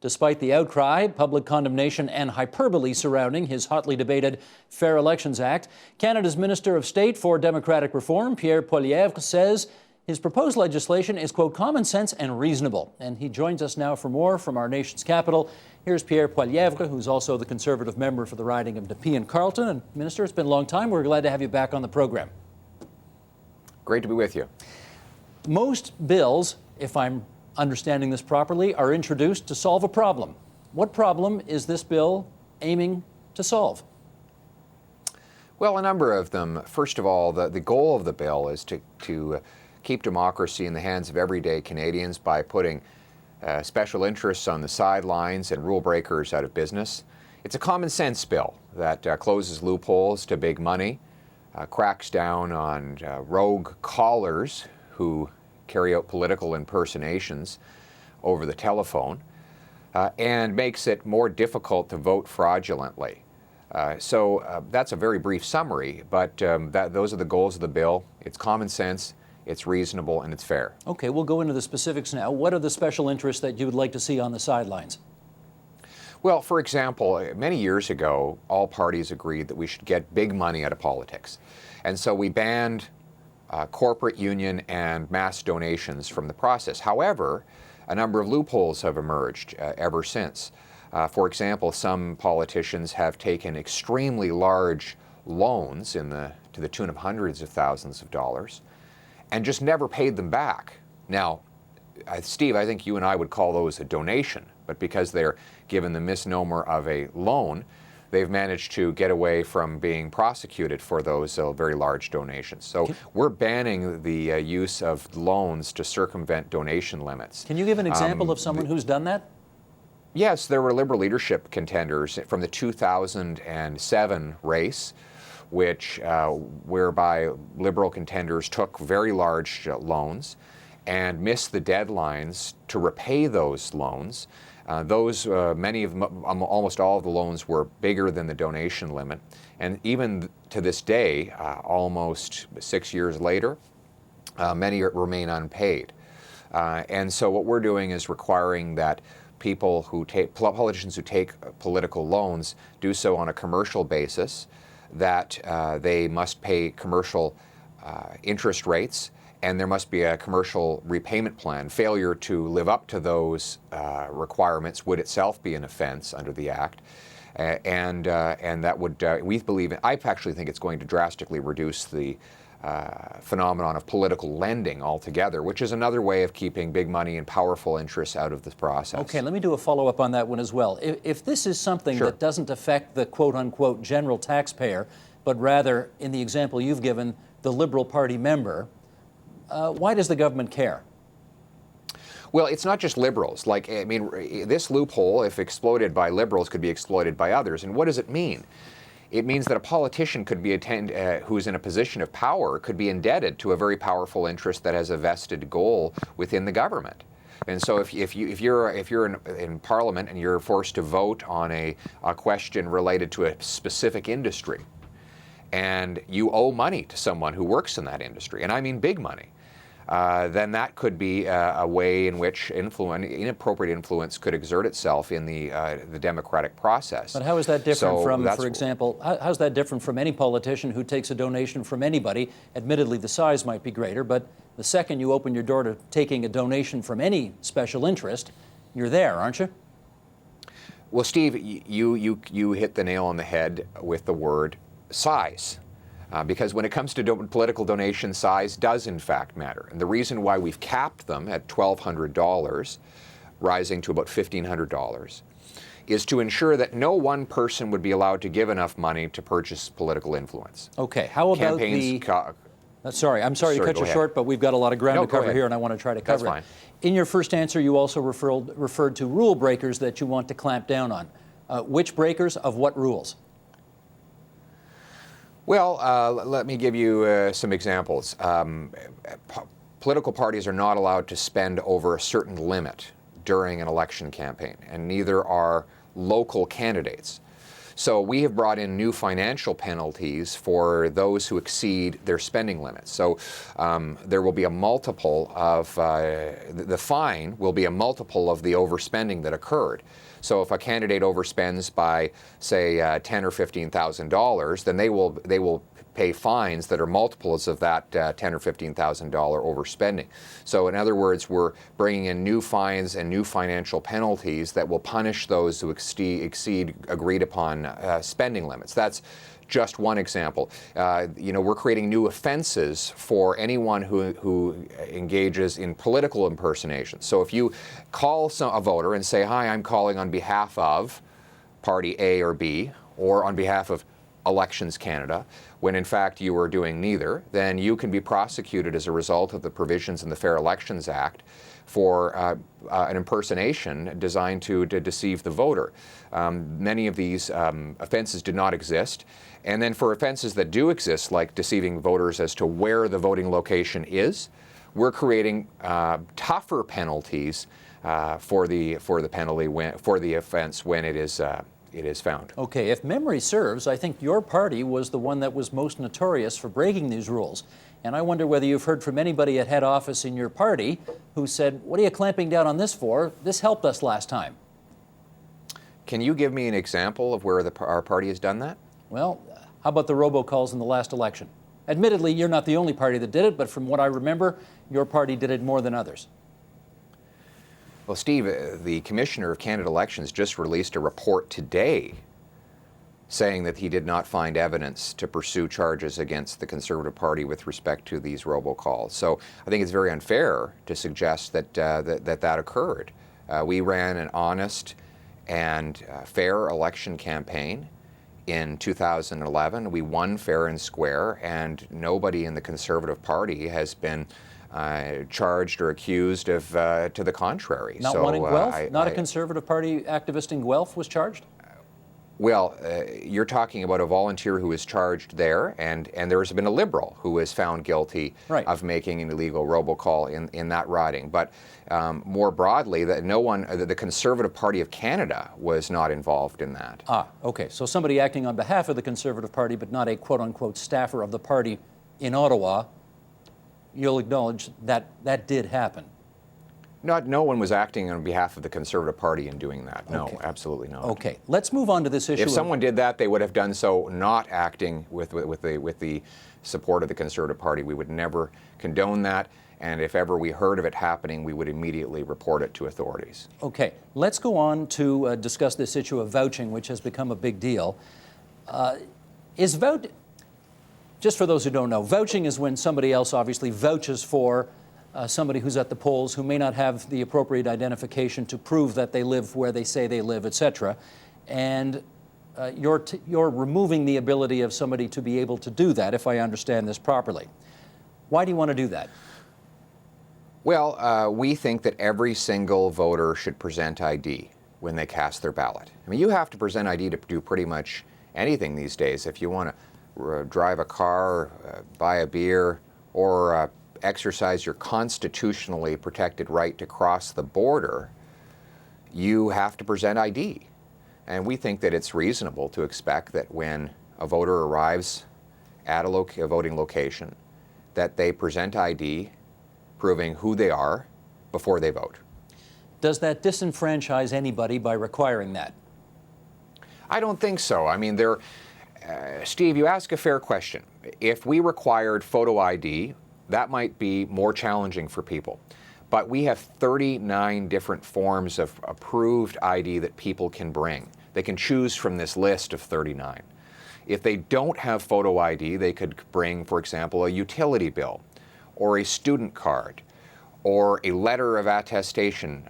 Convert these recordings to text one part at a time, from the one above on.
Despite the outcry, public condemnation and hyperbole surrounding his hotly debated Fair Elections Act, Canada's Minister of State for Democratic Reform, Pierre Poilievre, says his proposed legislation is, quote, common sense and reasonable. And he joins us now for more from our nation's capital. Here's Pierre Poilievre, who's also the Conservative member for the riding of Nepean-Carleton. And Minister, it's been a long time. We're glad to have you back on the program. Great to be with you. Most bills, if I'm understanding this properly, are introduced to solve a problem. What problem is this bill aiming to solve? Well, a number of them. First of all, the goal of the bill is to keep democracy in the hands of everyday Canadians by putting special interests on the sidelines and rule breakers out of business. It's a common sense bill that closes loopholes to big money, cracks down on rogue callers who carry out political impersonations over the telephone, and makes it more difficult to vote fraudulently. So that's a very brief summary, but those are the goals of the bill. It's common sense, it's reasonable, and it's fair. Okay, we'll go into the specifics now. What are the special interests that you would like to see on the sidelines? Well, for example, many years ago, all parties agreed that we should get big money out of politics. And so we banned corporate union and mass donations from the process. However, a number of loopholes have emerged ever since. For example, some politicians have taken extremely large loans to the tune of hundreds of thousands of dollars and just never paid them back. Now, Steve, I think you and I would call those a donation, but because they're given the misnomer of a loan, they've managed to get away from being prosecuted for those very large donations. So we're banning the use of loans to circumvent donation limits. Can you give an example of someone who's done that? Yes, there were Liberal leadership contenders from the 2007 race, whereby Liberal contenders took very large loans and missed the deadlines to repay those loans. Almost all of the loans were bigger than the donation limit. And even to this day, almost 6 years later, many remain unpaid. And so what we're doing is requiring that politicians who take political loans do so on a commercial basis, that they must pay commercial interest rates, and there must be a commercial repayment plan. Failure to live up to those requirements would itself be an offense under the Act. And that would, I actually think it's going to drastically reduce the phenomenon of political lending altogether, which is another way of keeping big money and powerful interests out of this process. Okay, let me do a follow-up on that one as well. If this is something Sure. that doesn't affect the quote-unquote general taxpayer, but rather, in the example you've given, the Liberal Party member, why does the government care? Well, it's not just Liberals. This loophole, if exploited by Liberals, could be exploited by others. And what does it mean? It means that a politician could be who's in a position of power could be indebted to a very powerful interest that has a vested goal within the government. And so if you're in Parliament and you're forced to vote on a question related to a specific industry, and you owe money to someone who works in that industry, and I mean big money, then that could be a way in which inappropriate influence could exert itself in the democratic process. But how is that different for example, how's that different from any politician who takes a donation from anybody? Admittedly, the size might be greater, but the second you open your door to taking a donation from any special interest, you're there, aren't you? Well, Steve, you hit the nail on the head with the word size. Because when it comes to political donation, size does in fact matter. And the reason why we've capped them at $1,200, rising to about $1,500, is to ensure that no one person would be allowed to give enough money to purchase political influence. Okay, how about I'm sorry to cut you short, but we've got a lot of ground to cover here, and I want to try to cover it. That's fine. In your first answer, you also referred to rule breakers that you want to clamp down on. Which breakers of what rules? Well, let me give you some examples. Political parties are not allowed to spend over a certain limit during an election campaign, and neither are local candidates. So we have brought in new financial penalties for those who exceed their spending limits. So there will be a multiple of, the fine will be a multiple of the overspending that occurred. So if a candidate overspends by, say, $10,000 or $15,000, then they will pay fines that are multiples of that $10,000 or $15,000 overspending. So in other words, we're bringing in new fines and new financial penalties that will punish those who exceed agreed upon spending limits. That's just one example. We're creating new offenses for anyone who engages in political impersonation. So if you call a voter and say, "Hi, I'm calling on behalf of Party A or B, or on behalf of Elections Canada," when in fact you are doing neither, then you can be prosecuted as a result of the provisions in the Fair Elections Act for an impersonation designed to deceive the voter. Many of these offenses did not exist. And then for offenses that do exist, like deceiving voters as to where the voting location is, we're creating tougher penalties for the offense when it is found. Okay, if memory serves, I think your party was the one that was most notorious for breaking these rules. And I wonder whether you've heard from anybody at head office in your party who said, "What are you clamping down on this for? This helped us last time." Can you give me an example of where our party has done that? Well, how about the robocalls in the last election? Admittedly, you're not the only party that did it, but from what I remember, your party did it more than others. Well, Steve, the Commissioner of Canada Elections just released a report today saying that he did not find evidence to pursue charges against the Conservative Party with respect to these robocalls. So I think it's very unfair to suggest that that occurred. We ran an honest and fair election campaign in 2011. We won fair and square, and nobody in the Conservative Party has been charged or accused of to the contrary. Not one in Guelph? Not a Conservative Party activist in Guelph was charged? Well, you're talking about a volunteer who was charged there, and there has been a Liberal who was found guilty of making an illegal robocall in that riding. But more broadly, that the Conservative Party of Canada was not involved in that. Ah, okay. So somebody acting on behalf of the Conservative Party, but not a quote-unquote staffer of the party in Ottawa, you'll acknowledge that that did happen. No one was acting on behalf of the Conservative Party in doing that. No, Okay. Absolutely not. Okay, let's move on to this issue. If someone did that, they would have done so not acting with the support of the Conservative Party. We would never condone that, and if ever we heard of it happening, we would immediately report it to authorities. Okay, let's go on to discuss this issue of vouching, which has become a big deal. Just for those who don't know, vouching is when somebody else obviously vouches for somebody who's at the polls who may not have the appropriate identification to prove that they live where they say they live, etc. And you're removing the ability of somebody to be able to do that, if I understand this properly. Why do you want to do that? Well, we think that every single voter should present ID when they cast their ballot. I mean, you have to present ID to do pretty much anything these days. If you want to drive a car, buy a beer, or exercise your constitutionally protected right to cross the border, you have to present ID. And we think that it's reasonable to expect that when a voter arrives at a voting location, that they present ID proving who they are before they vote. Does that disenfranchise anybody by requiring that? I don't think so. I mean, Steve, you ask a fair question. If we required photo ID, that might be more challenging for people. But we have 39 different forms of approved ID that people can bring. They can choose from this list of 39. If they don't have photo ID, they could bring, for example, a utility bill, or a student card, or a letter of attestation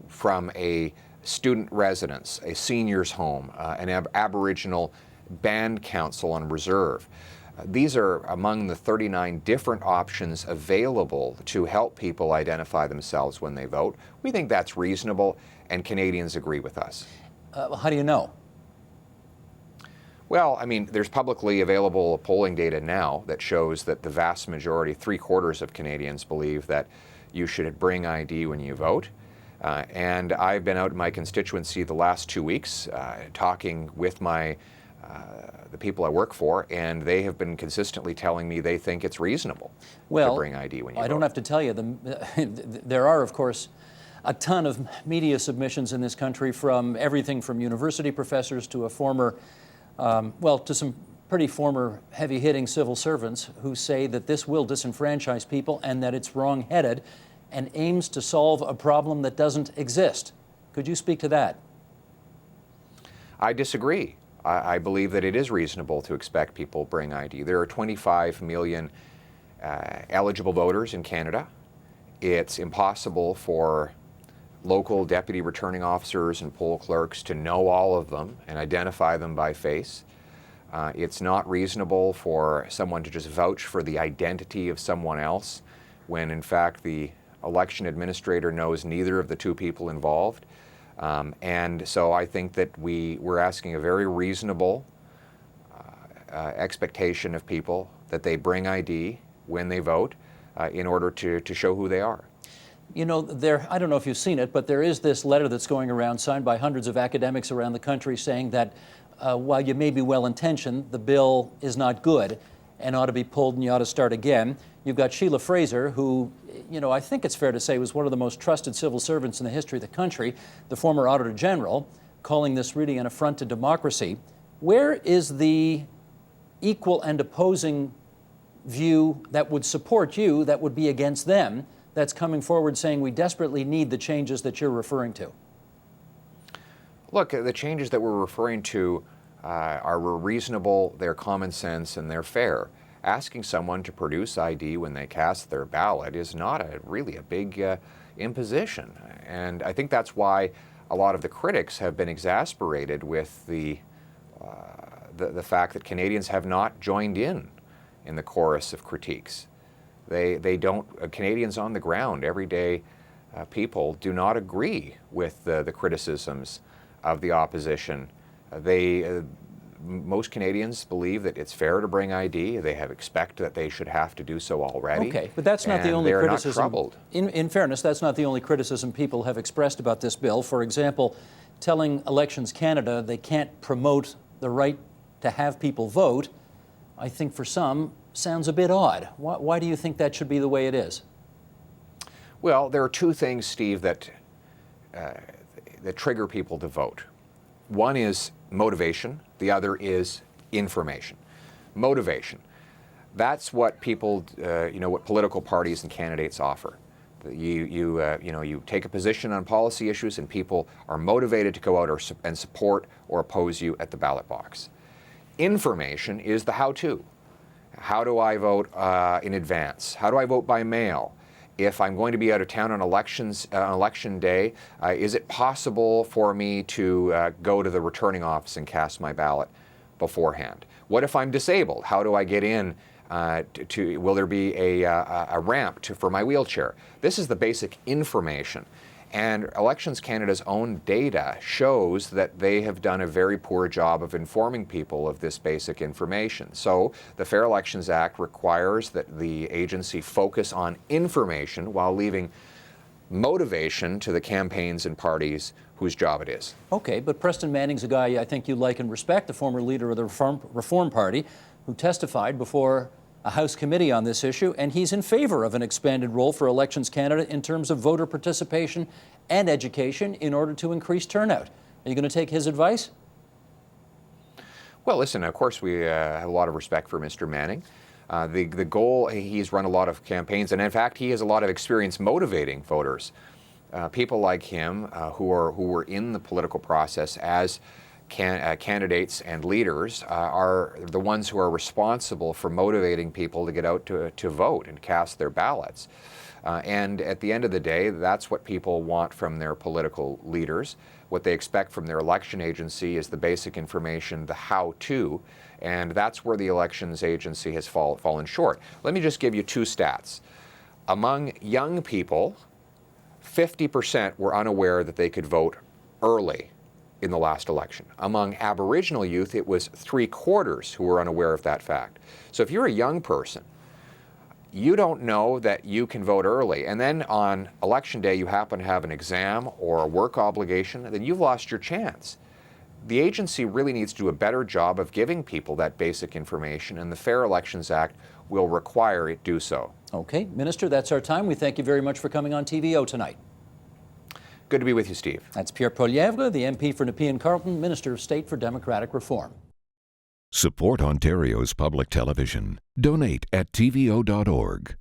from a student residence, a senior's home, an Aboriginal band council on reserve. These are among the 39 different options available to help people identify themselves when they vote. We think that's reasonable, and Canadians agree with us. How do you know? Well, I mean, there's publicly available polling data now that shows that the vast majority, 3/4 of Canadians, believe that you should bring ID when you vote. And I've been out in my constituency the last 2 weeks talking with the people I work for, and they have been consistently telling me they think it's reasonable to bring ID when you vote. I don't have to tell you, there are, of course, a ton of media submissions in this country from everything from university professors to a former, to some pretty former heavy-hitting civil servants who say that this will disenfranchise people and that it's wrong-headed and aims to solve a problem that doesn't exist. Could you speak to that? I disagree. I believe that it is reasonable to expect people bring ID. There are 25 million eligible voters in Canada. It's impossible for local deputy returning officers and poll clerks to know all of them and identify them by face. It's not reasonable for someone to just vouch for the identity of someone else when in fact the election administrator knows neither of the two people involved. And so I think that we're asking a very reasonable expectation of people that they bring ID when they vote in order to show who they are. You know, I don't know if you've seen it, but there is this letter that's going around signed by hundreds of academics around the country saying that while you may be well-intentioned, the bill is not good and ought to be pulled and you ought to start again. You've got Sheila Fraser, who, you know, I think it's fair to say was one of the most trusted civil servants in the history of the country, the former Auditor General, calling this really an affront to democracy. Where is the equal and opposing view that would support you, that would be against them, that's coming forward saying we desperately need the changes that you're referring to? Look, the changes that we're referring to are reasonable, they're common sense, and they're fair. Asking someone to produce ID when they cast their ballot is not really a big imposition. And I think that's why a lot of the critics have been exasperated with the fact that Canadians have not joined in the chorus of critiques. They don't, Canadians on the ground, everyday people, do not agree with the criticisms of the opposition. Most Canadians believe that it's fair to bring ID. They expect that they should have to do so already. Okay, but that's not the only criticism. Not troubled. In fairness, that's not the only criticism people have expressed about this bill. For example, telling Elections Canada they can't promote the right to have people vote, I think for some, sounds a bit odd. Why do you think that should be the way it is? Well, there are two things, Steve, that trigger people to vote. One is motivation. The other is information. Motivation. That's what people, what political parties and candidates offer. You take a position on policy issues and people are motivated to go out and support or oppose you at the ballot box. Information is the how-to. How do I vote in advance? How do I vote by mail? If I'm going to be out of town on election day, is it possible for me to go to the returning office and cast my ballot beforehand? What if I'm disabled? How do I get in? Will there be a ramp for my wheelchair? This is the basic information. And Elections Canada's own data shows that they have done a very poor job of informing people of this basic information. So the Fair Elections Act requires that the agency focus on information while leaving motivation to the campaigns and parties whose job it is. Okay, but Preston Manning's a guy I think you like and respect, the former leader of the Reform Party, who testified before a House committee on this issue, and he's in favor of an expanded role for Elections Canada in terms of voter participation and education in order to increase turnout. Are you going to take his advice? Well, listen, of course we have a lot of respect for Mr. Manning. The goal, he's run a lot of campaigns, and in fact he has a lot of experience motivating voters. People like him who were in the political process as candidates and leaders are the ones who are responsible for motivating people to get out to vote and cast their ballots. And at the end of the day, that's what people want from their political leaders. What they expect from their election agency is the basic information, the how-to, and that's where the elections agency has fallen short. Let me just give you two stats. Among young people, 50% were unaware that they could vote early in the last election. Among Aboriginal youth, it was 3/4 who were unaware of that fact. So if you're a young person, you don't know that you can vote early, and then on election day you happen to have an exam or a work obligation, then you've lost your chance. The agency really needs to do a better job of giving people that basic information, and the Fair Elections Act will require it do so. Okay, Minister, that's our time. We thank you very much for coming on TVO tonight. Good to be with you, Steve. That's Pierre Poilievre, the MP for Nepean Carleton, Minister of State for Democratic Reform. Support Ontario's public television. Donate at tvo.org.